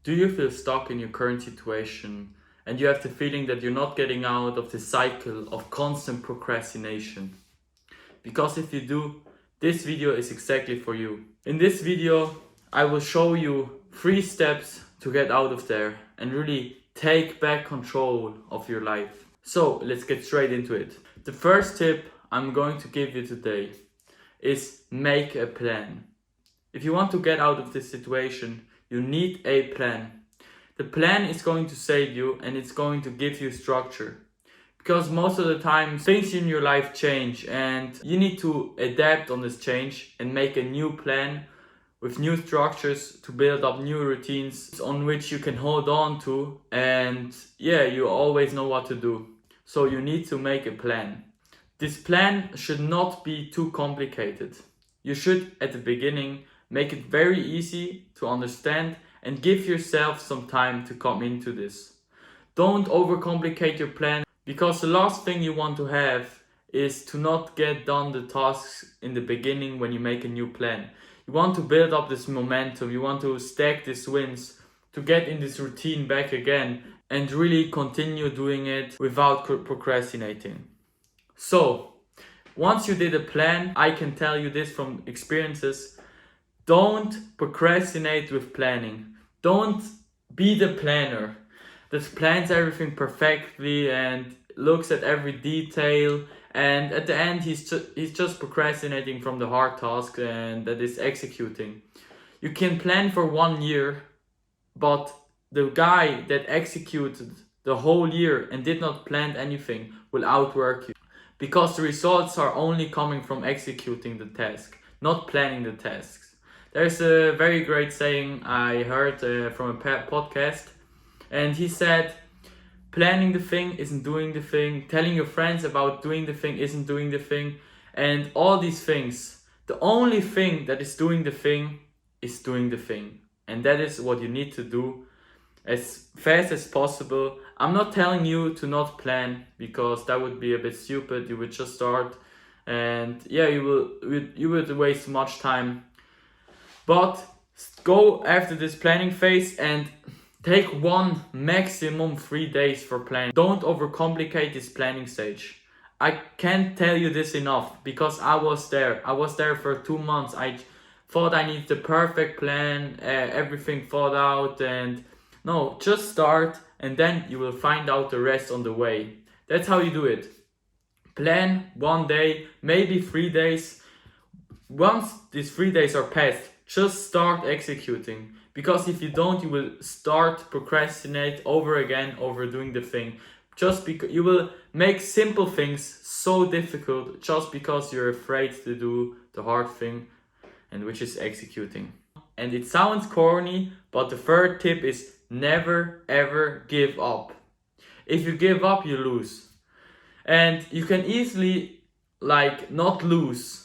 Do you feel stuck in your current situation and you have the feeling that you're not getting out of the cycle of constant procrastination? Because if you do, this video is exactly for you. In this video, I will show you 3 steps to get out of there and really take back control of your life. So let's get straight into it. The first tip I'm going to give you today is make a plan. If you want to get out of this situation, you need a plan. The plan is going to save you and it's going to give you structure. Because most of the time things in your life change and you need to adapt on this change and make a new plan with new structures to build up new routines on which you can hold on to, and you always know what to do. So you need to make a plan. This plan should not be too complicated. You should at the beginning make it very easy to understand and give yourself some time to come into this. Don't overcomplicate your plan, because the last thing you want to have is to not get done the tasks in the beginning when you make a new plan. You want to build up this momentum, you want to stack these wins to get in this routine back again and really continue doing it without procrastinating. So, once you did a plan, I can tell you this from experiences, don't procrastinate with planning. Don't be the planner that plans everything perfectly and looks at every detail, and at the end he's just procrastinating from the hard task and that is executing. You can plan for 1 year, but the guy that executed the whole year and did not plan anything will outwork you, because the results are only coming from executing the task, not planning the tasks. There's a very great saying I heard from a podcast, and he said, planning the thing isn't doing the thing, telling your friends about doing the thing isn't doing the thing, and all these things. The only thing that is doing the thing is doing the thing. And that is what you need to do as fast as possible. I'm not telling you to not plan, because that would be a bit stupid. You would just start and you would waste much time. But go after this planning phase and take 1, maximum 3 days for planning. Don't overcomplicate this planning stage. I can't tell you this enough, because I was there. I was there for 2 months. I thought I needed the perfect plan, everything thought out, and no, just start and then you will find out the rest on the way. That's how you do it. Plan 1 day, maybe 3 days. Once these 3 days are passed, just start executing. Because if you don't, you will start procrastinate over doing the thing. Just because you will make simple things so difficult just because you're afraid to do the hard thing, and which is executing. And it sounds corny, but the third tip is never ever give up. If you give up, you lose. And you can easily not lose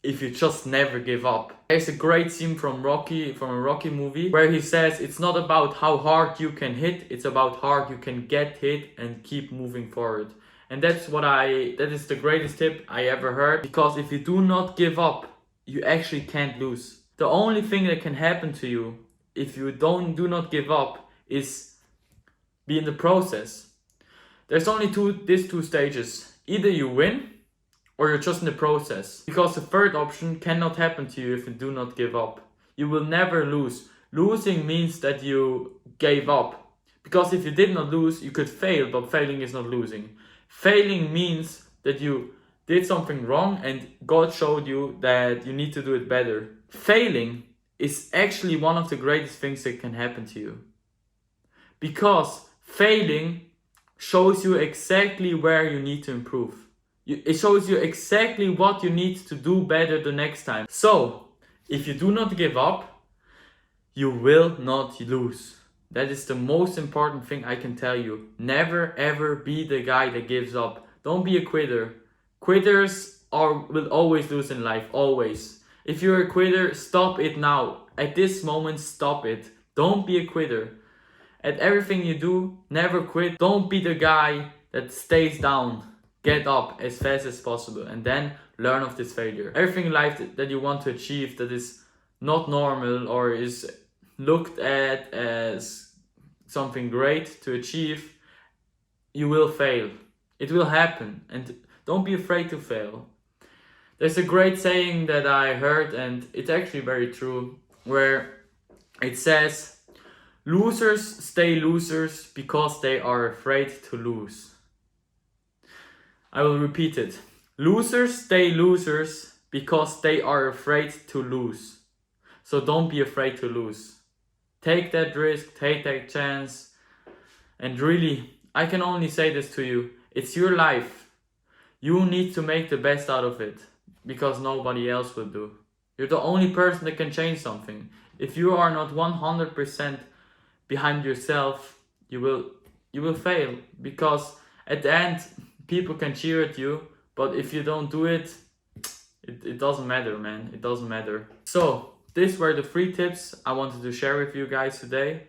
if you just never give up. There's a great scene from a Rocky movie, where he says it's not about how hard you can hit, it's about how hard you can get hit and keep moving forward. And that is the greatest tip I ever heard, because if you do not give up, you actually can't lose. The only thing that can happen to you if you do not give up is be in the process. There's only these two stages. Either you win or you're just in the process. Because the third option cannot happen to you if you do not give up. You will never lose. Losing means that you gave up. Because if you did not lose, you could fail, but failing is not losing. Failing means that you did something wrong and God showed you that you need to do it better. Failing is actually one of the greatest things that can happen to you. Because failing shows you exactly where you need to improve. It shows you exactly what you need to do better the next time. So, if you do not give up, you will not lose. That is the most important thing I can tell you. Never ever be the guy that gives up. Don't be a quitter. Quitters will always lose in life, always. If you're a quitter, stop it now. At this moment, stop it. Don't be a quitter. At everything you do, never quit. Don't be the guy that stays down. Get up as fast as possible and then learn of this failure. Everything in life that you want to achieve that is not normal or is looked at as something great to achieve, you will fail. It will happen, and don't be afraid to fail. There's a great saying that I heard, and it's actually very true, where it says, losers stay losers because they are afraid to lose. I will repeat it. Losers stay losers because they are afraid to lose. So don't be afraid to lose. Take that risk, take that chance. And really, I can only say this to you. It's your life. You need to make the best out of it, because nobody else will do. You're the only person that can change something. If you are not 100% behind yourself, you will fail, because at the end people can cheer at you, but if you don't do it, it doesn't matter, man. It doesn't matter. So these were the 3 tips I wanted to share with you guys today,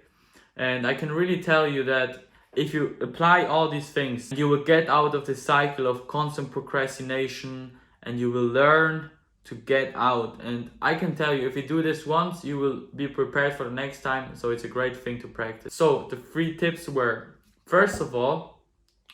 and I can really tell you that if you apply all these things, you will get out of the cycle of constant procrastination, and you will learn to get out. And I can tell you, if you do this once, you will be prepared for the next time. So it's a great thing to practice. So the 3 tips were, first of all,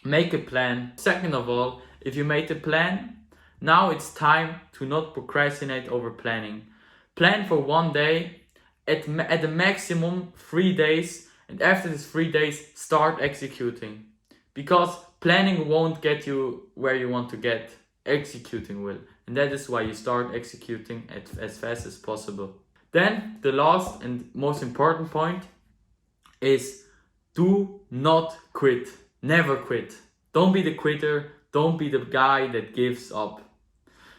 make a plan. Second of all, if you made a plan, now it's time to not procrastinate over planning. Plan for 1 day, at the maximum 3 days, and after these 3 days, start executing. Because planning won't get you where you want to get. Executing will. And that is why you start executing as fast as possible. Then the last and most important point is, do not quit. Never quit. Don't be the quitter. Don't be the guy that gives up.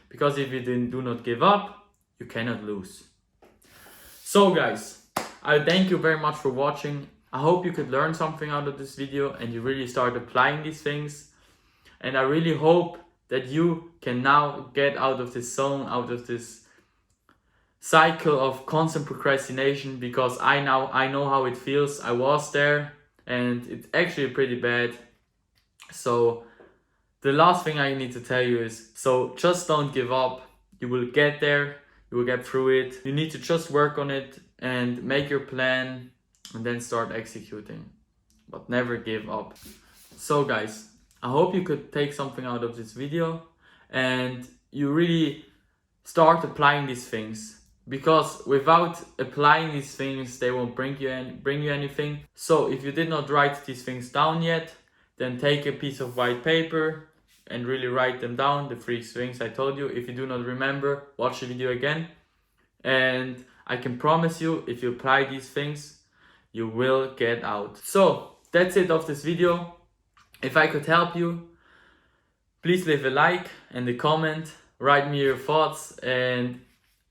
Because if you do not give up, you cannot lose. So guys, I thank you very much for watching. I hope you could learn something out of this video and you really start applying these things. And I really hope that you can now get out of this zone, out of this cycle of constant procrastination, because I know how it feels. I was there, and it's actually pretty bad. So the last thing I need to tell you is, so just don't give up. You will get there, you will get through it. You need to just work on it and make your plan and then start executing, but never give up. So guys, I hope you could take something out of this video and you really start applying these things, because without applying these things, they won't bring you anything. So if you did not write these things down yet, then take a piece of white paper and really write them down, the 3 things I told you. If you do not remember, watch the video again. And I can promise you, if you apply these things, you will get out. So that's it of this video. If I could help you, please leave a like and a comment, write me your thoughts, and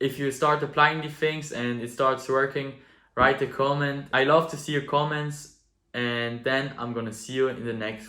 if you start applying these things and it starts working, write a comment. I love to see your comments, and then I'm gonna see you in the next one.